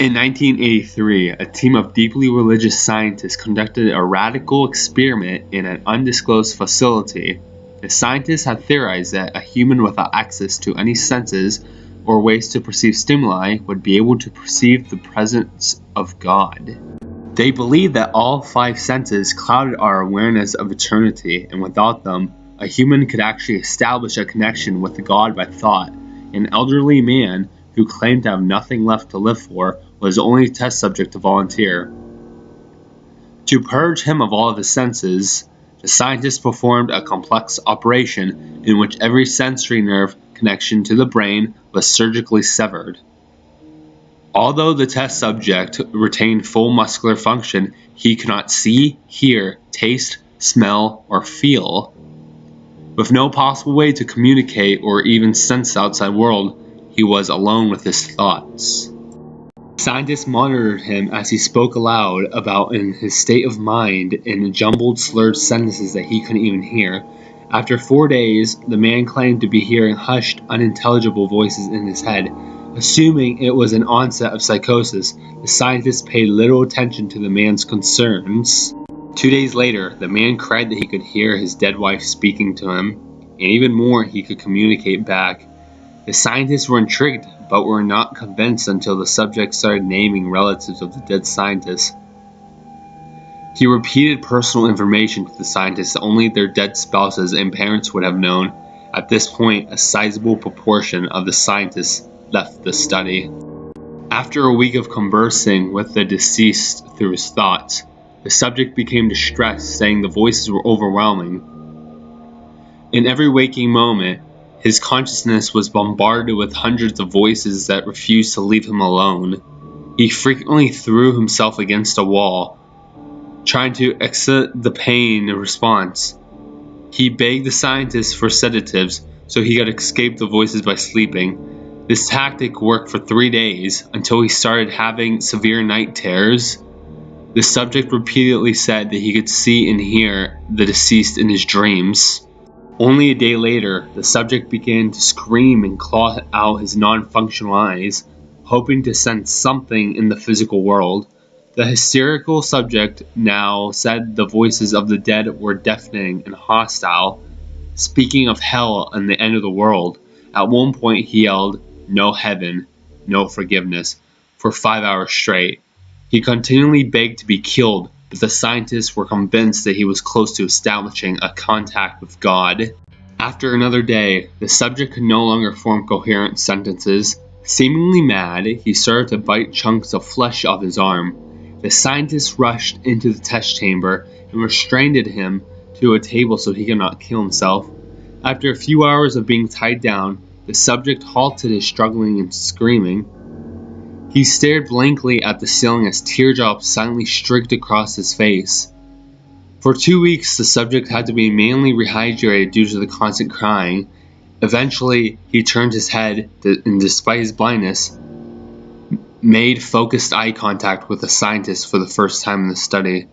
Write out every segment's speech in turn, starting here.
In 1983, a team of deeply religious scientists conducted a radical experiment in an undisclosed facility. The scientists had theorized that a human without access to any senses or ways to perceive stimuli would be able to perceive the presence of God. They believed that all five senses clouded our awareness of eternity, and without them, a human could actually establish a connection with God by thought. An elderly man who claimed to have nothing left to live for was the only test subject to volunteer. To purge him of all of his senses, the scientists performed a complex operation in which every sensory nerve connection to the brain was surgically severed. Although the test subject retained full muscular function, he could not see, hear, taste, smell, or feel. With no possible way to communicate or even sense the outside world, he was alone with his thoughts. Scientists monitored him as he spoke aloud about in his state of mind in jumbled, slurred sentences that he couldn't even hear. After 4 days, the man claimed to be hearing hushed, unintelligible voices in his head. Assuming it was an onset of psychosis, the scientists paid little attention to the man's concerns. 2 days later, the man cried that he could hear his dead wife speaking to him, and even more, he could communicate back. The scientists were intrigued, but were not convinced until the subject started naming relatives of the dead scientists. He repeated personal information to the scientists that only their dead spouses and parents would have known. At this point, a sizable proportion of the scientists left the study. After a week of conversing with the deceased through his thoughts, the subject became distressed, saying the voices were overwhelming. In every waking moment, his consciousness was bombarded with hundreds of voices that refused to leave him alone. He frequently threw himself against a wall, trying to exit the pain in response. He begged the scientists for sedatives so he could escape the voices by sleeping. This tactic worked for 3 days until he started having severe night terrors. The subject repeatedly said that he could see and hear the deceased in his dreams. Only a day later, the subject began to scream and claw out his non-functional eyes, hoping to sense something in the physical world. The hysterical subject now said the voices of the dead were deafening and hostile, speaking of hell and the end of the world. At one point he yelled, "No heaven, no forgiveness," for 5 hours straight. He continually begged to be killed, but the scientists were convinced that he was close to establishing a contact with God. After another day, the subject could no longer form coherent sentences. Seemingly mad, he started to bite chunks of flesh off his arm. The scientists rushed into the test chamber and restrained him to a table so he could not kill himself. After a few hours of being tied down, the subject halted his struggling and screaming. He stared blankly at the ceiling as teardrops silently streaked across his face. For 2 weeks, the subject had to be manually rehydrated due to the constant crying. Eventually, he turned his head and, despite his blindness, made focused eye contact with the scientist for the first time in the study.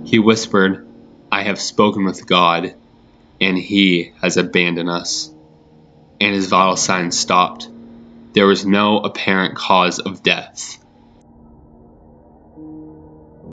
He whispered, "I have spoken with God, and He has abandoned us." And his vital signs stopped. There was no apparent cause of death.